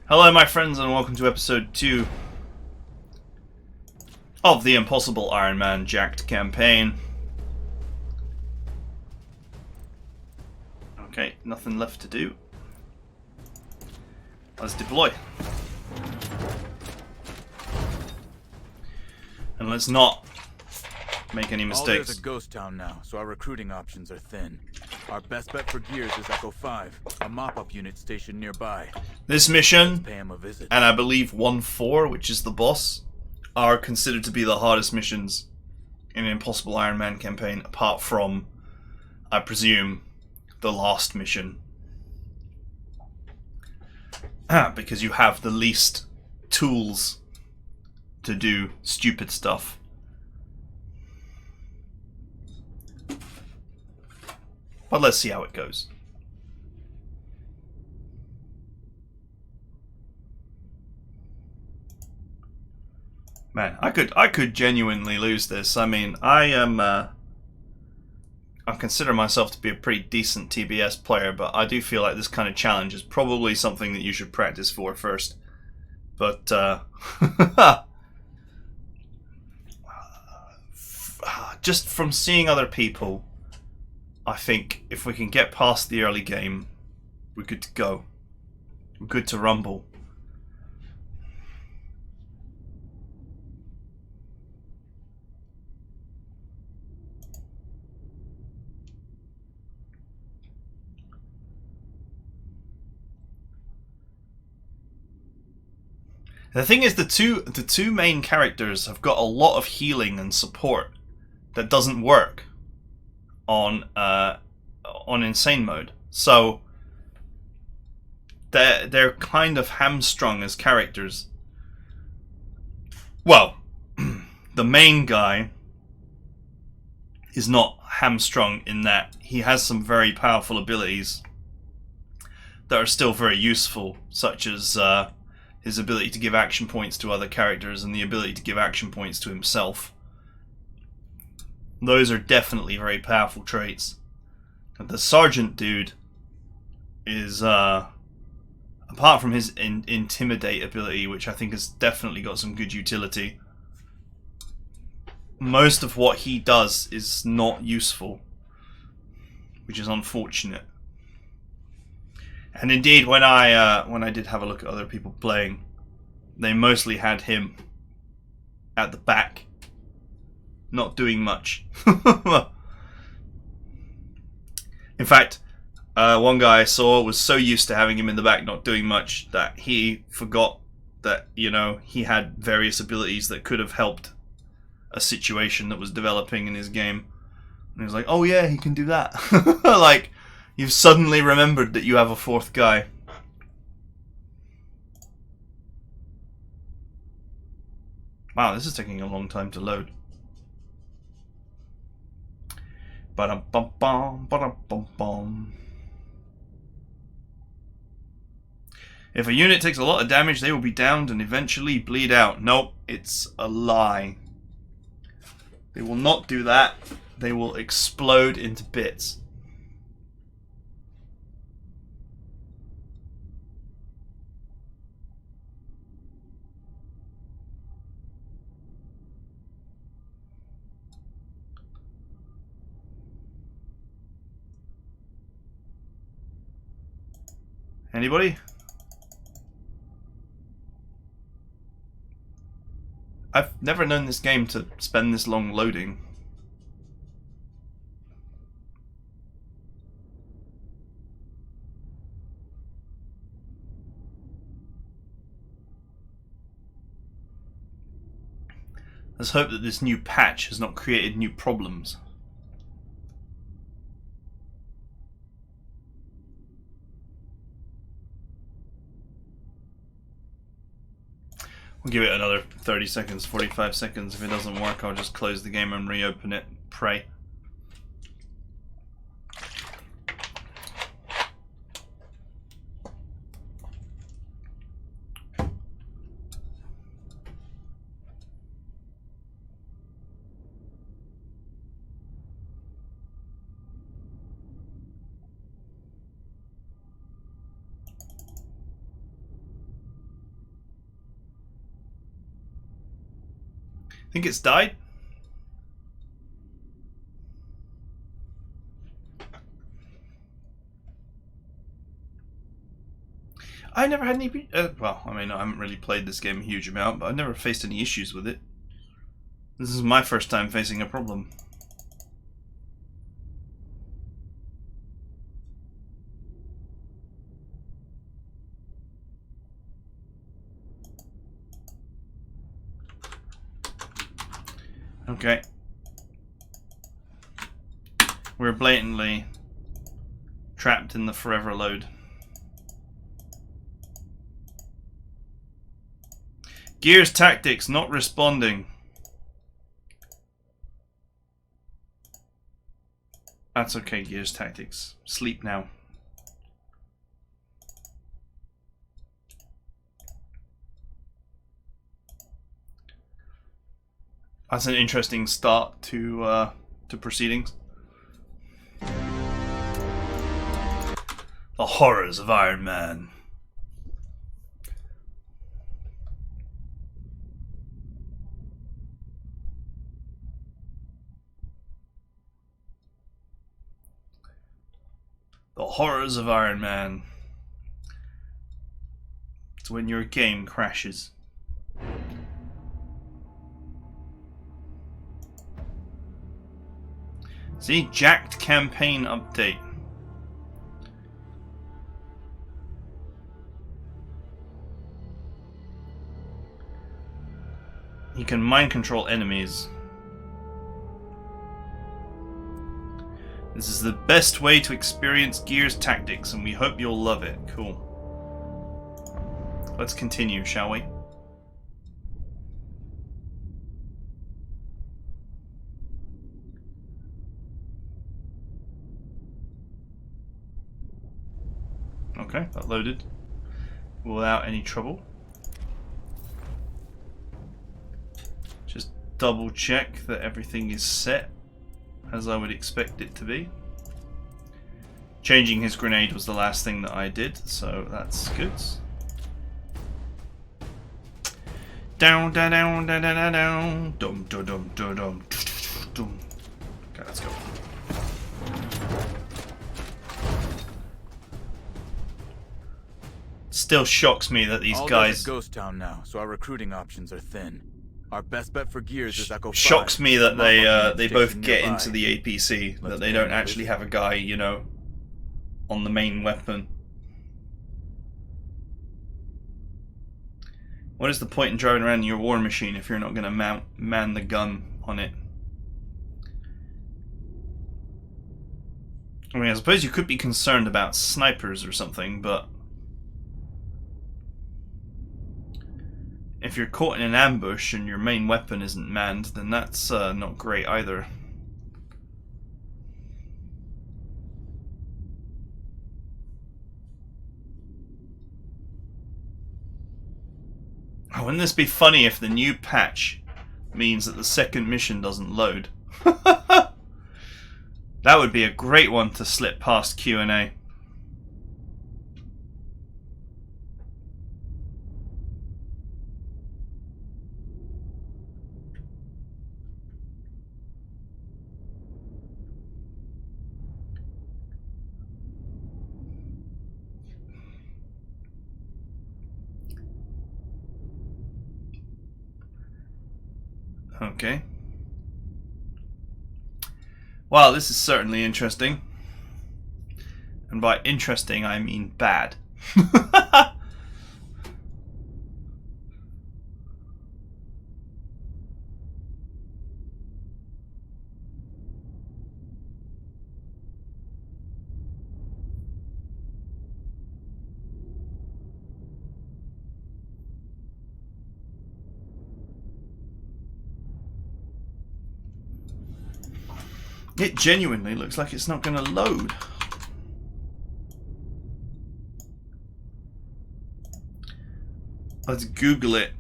Hello my friends and welcome to episode 2 of the Impossible Ironman Jacked campaign. Okay, nothing left to do. Let's deploy. And let's not make any mistakes. There's a ghost town now, so our recruiting options are thin. Our best bet for gears is Echo 5, a mop-up unit stationed nearby. This mission, Pay him a visit. and I believe 1-4, which is the boss, are considered to be the hardest missions in an Impossible Ironman campaign, apart from, I presume, the last mission. Because you have the least tools to do stupid stuff. But let's see how it goes. Man, I could genuinely lose this. I mean, I consider myself to be a pretty decent TBS player, but I do feel like this kind of challenge is probably something that you should practice for first. But just from seeing other people, I think if we can get past the early game, we're good to go. We're good to rumble. The thing is, the two main characters have got a lot of healing and support that doesn't work on insane mode. So they're kind of hamstrung as characters. Well, the main guy is not hamstrung in that he has some very powerful abilities that are still very useful, such as his ability to give action points to other characters and the ability to give action points to himself. Those are definitely very powerful traits. The sergeant dude is, apart from his intimidate ability, which I think has definitely got some good utility, most of what he does is not useful, which is unfortunate. And indeed, when I did have a look at other people playing, they mostly had him at the back, not doing much. In fact, one guy I saw was so used to having him in the back not doing much that he forgot that, you know, he had various abilities that could have helped a situation that was developing in his game. And he was like, oh yeah, he can do that. Like, you've suddenly remembered that you have a fourth guy. Wow, this is taking a long time to load. Ba-dum-bum-bum, ba-dum-bum-bum. If a unit takes a lot of damage, they will be downed and eventually bleed out. Nope, it's a lie. They will not do that. They will explode into bits. Anybody? I've never known this game to spend this long loading. Let's hope that this new patch has not created new problems. We'll give it another 30 seconds, 45 seconds. If it doesn't work, I'll just close the game and reopen it. Pray. think it's died. I never had any. Well, I mean, I haven't really played this game a huge amount, but I've never faced any issues with it. This is my first time facing a problem. Okay. We're blatantly trapped in the forever load. Gears Tactics not responding. That's okay, Gears Tactics. Sleep now. That's an interesting start to proceedings. The horrors of Ironman. The horrors of Ironman. It's when your game crashes. See? Jacked campaign update. You can mind control enemies. This is the best way to experience Gears Tactics, and we hope you'll love it. Cool. Let's continue, shall we? Okay, that loaded without any trouble. Just double check that everything is set as I would expect it to be. Changing his grenade was the last thing that I did, so that's good. Down, down, down, down, down, down, dum, dum, dum, dum, dum, dum. Okay, let's go. Still shocks me that these guys. Ghost town now, so our recruiting options are thin. Our best bet for gears is Echo 5. Shocks me that they both get into the APC, that they don't actually have a guy, you know, on the main weapon. What is the point in driving around your war machine if you're not going to man the gun on it? I mean, I suppose you could be concerned about snipers or something, but if you're caught in an ambush and your main weapon isn't manned, then that's not great either. Oh, wouldn't this be funny if the new patch means that the second mission doesn't load? That would be a great one to slip past Q&A. Okay. Well, this is certainly interesting. And by interesting, I mean bad. It genuinely looks like it's not going to load. Let's Google it.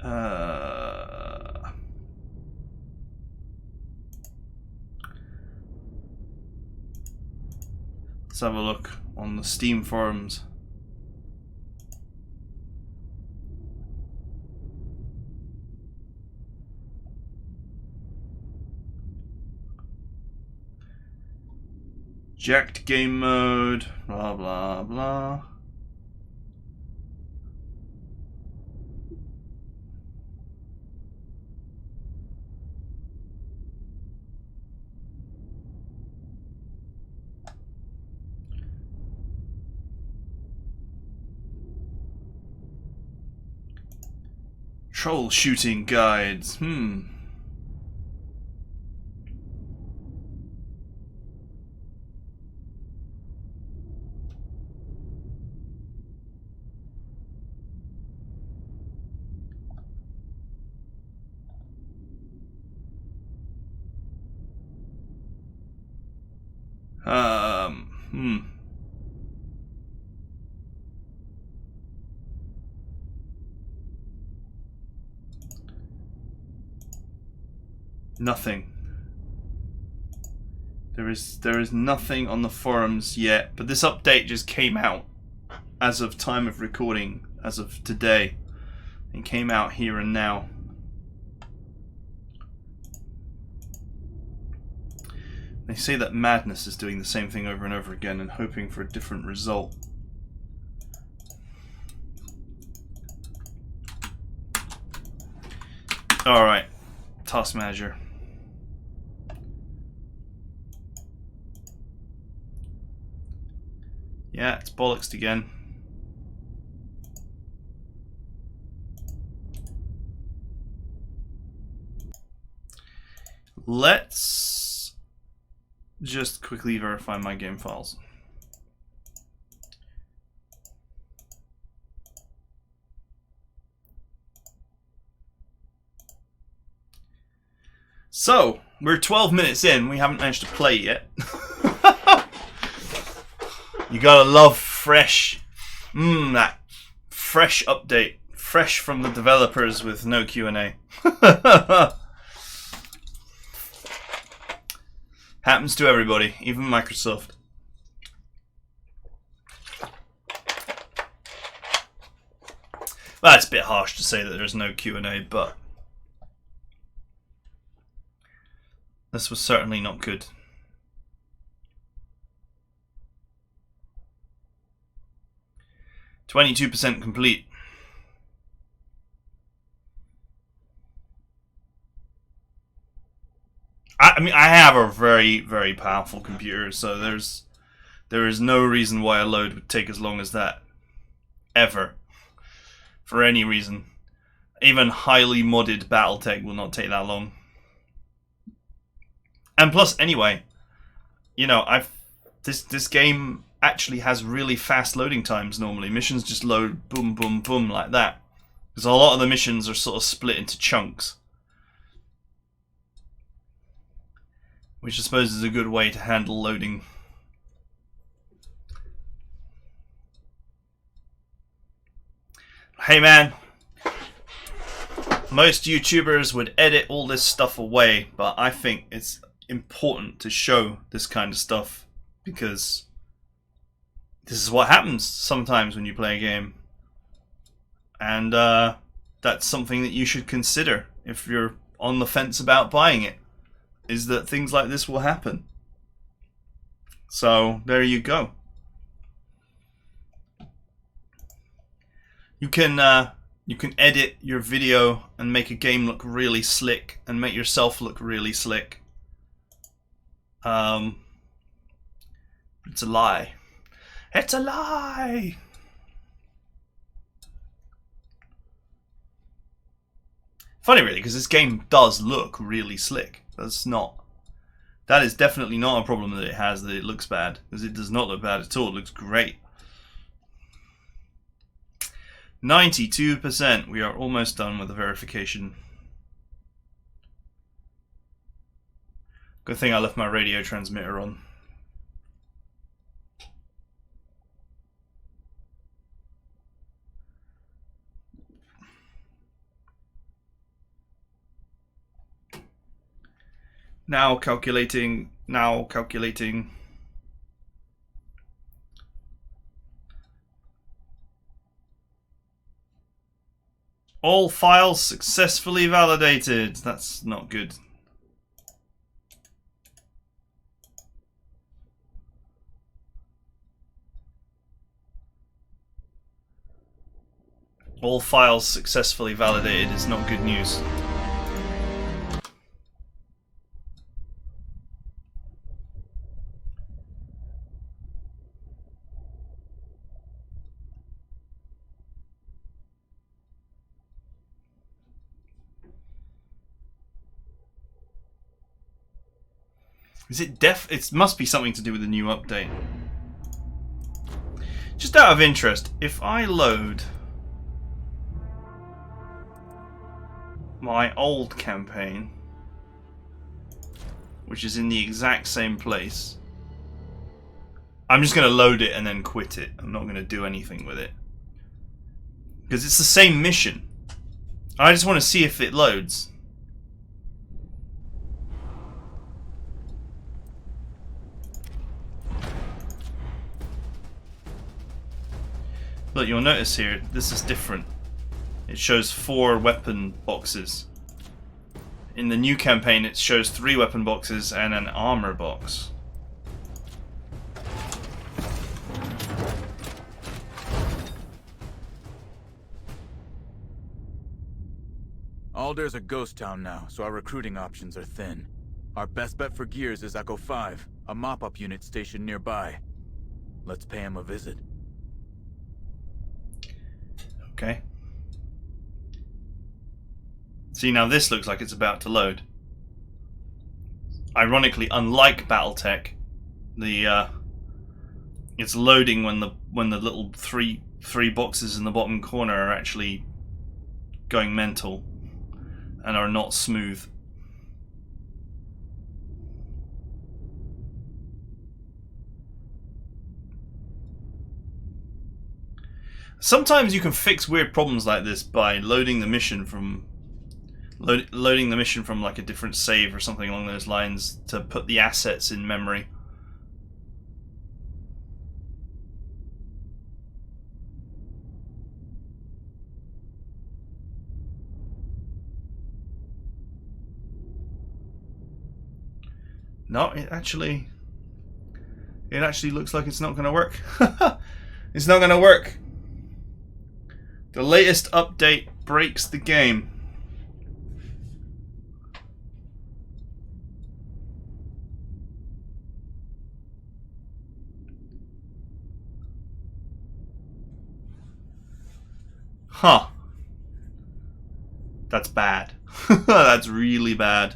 Let's have a look on the Steam forums. Jacked game mode, blah blah blah. Troubleshooting guides. Nothing. There is nothing on the forums yet, but this update just came out as of time of recording, as of today. It came out here and now. They say that Madness is doing the same thing over and over again and hoping for a different result. Alright, Task Manager. Yeah, it's bollocksed again. Let's just quickly verify my game files. So, we're 12 minutes in, we haven't managed to play yet. You gotta love fresh, that fresh update, fresh from the developers with no Q&A. Happens to everybody, even Microsoft. Well, it's a bit harsh to say that there's no Q&A, but this was certainly not good. %22 complete. I mean, I have a very, very powerful computer, so there is no reason why a load would take as long as that. Ever. For any reason. Even highly modded Battletech will not take that long. And plus, anyway, you know, this game actually has really fast loading times normally. Missions just load boom, boom, boom like that. Because a lot of the missions are sort of split into chunks. Which I suppose is a good way to handle loading. Hey man, most YouTubers would edit all this stuff away, but I think it's important to show this kind of stuff because this is what happens sometimes when you play a game. And that's something that you should consider if you're on the fence about buying it, is that things like this will happen. So there you go. You can edit your video and make a game look really slick and make yourself look really slick. It's a lie. It's a lie! Funny really, because this game does look really slick. That is definitely not a problem that it has, that it looks bad. Because it does not look bad at all, it looks great. 92%, we are almost done with the verification. Good thing I left my radio transmitter on. Now calculating. Now calculating. All files successfully validated. That's not good. All files successfully validated is not good news. Is it it must be something to do with the new update. Just out of interest, if I load my old campaign, which is in the exact same place, I'm just going to load it and then quit it. I'm not going to do anything with it. Because it's the same mission. I just want to see if it loads. Look, you'll notice here, this is different. It shows 4 weapon boxes. In the new campaign, it shows 3 weapon boxes and an armor box. Alder's a ghost town now, so our recruiting options are thin. Our best bet for gears is Echo 5, a mop-up unit stationed nearby. Let's pay him a visit. Okay. See, now this looks like it's about to load. Ironically, unlike BattleTech, it's loading when the little three boxes in the bottom corner are actually going mental and are not smooth. Sometimes you can fix weird problems like this by loading the mission from like a different save or something along those lines to put the assets in memory. No, it actually looks like it's not going to work. It's not going to work. The latest update breaks the game. Huh. That's bad. That's really bad.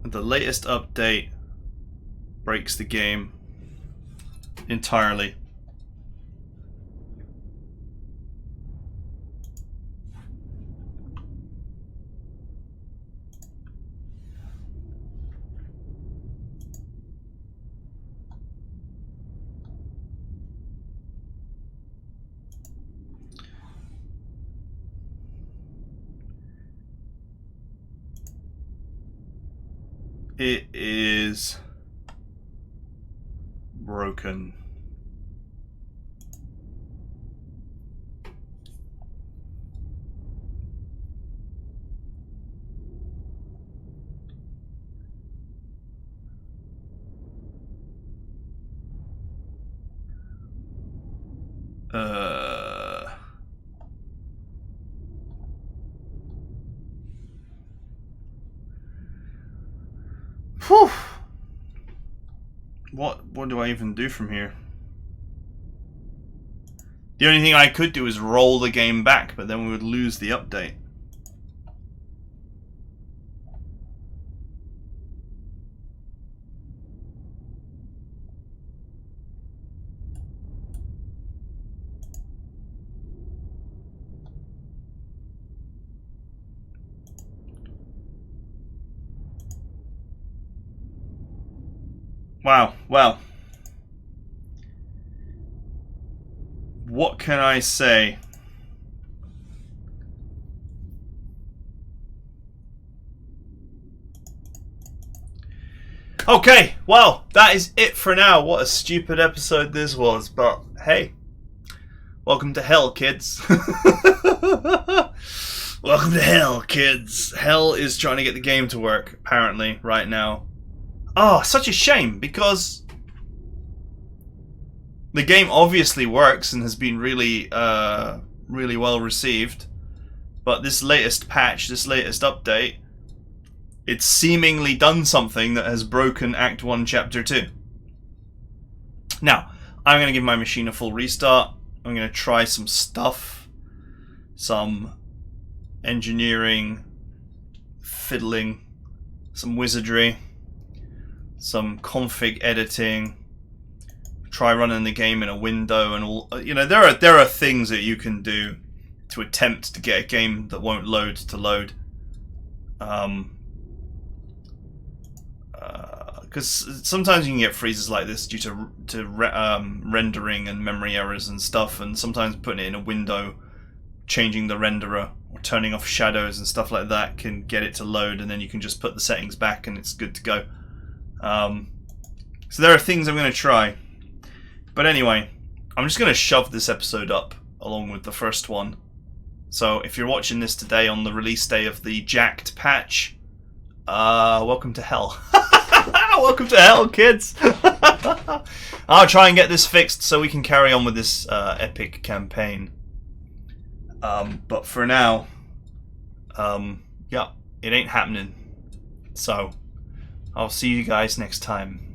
The latest update breaks the game entirely. It is broken. Whew. What do I even do from here? The only thing I could do is roll the game back, but then we would lose the update. Wow, well. What can I say? Okay, well, that is it for now. What a stupid episode this was, but hey, welcome to hell, kids. Welcome to hell, kids. Hell is trying to get the game to work, apparently, right now. Oh, such a shame, because the game obviously works and has been really, really well received. But this latest patch, this latest update, it's seemingly done something that has broken Act 1, Chapter 2. Now, I'm going to give my machine a full restart. I'm going to try some stuff. Some engineering, fiddling, some wizardry, some config editing, try running the game in a window, and all. You know, there are things that you can do to attempt to get a game that won't load to load. Because sometimes you can get freezes like this due to rendering and memory errors and stuff, and sometimes putting it in a window, changing the renderer or turning off shadows and stuff like that can get it to load, and then you can just put the settings back and it's good to go. So there are things I'm going to try. But anyway, I'm just going to shove this episode up along with the first one. So if you're watching this today on the release day of the jacked patch, welcome to hell. Welcome to hell, kids. I'll try and get this fixed so we can carry on with this epic campaign. But for now, yeah, it ain't happening. So I'll see you guys next time.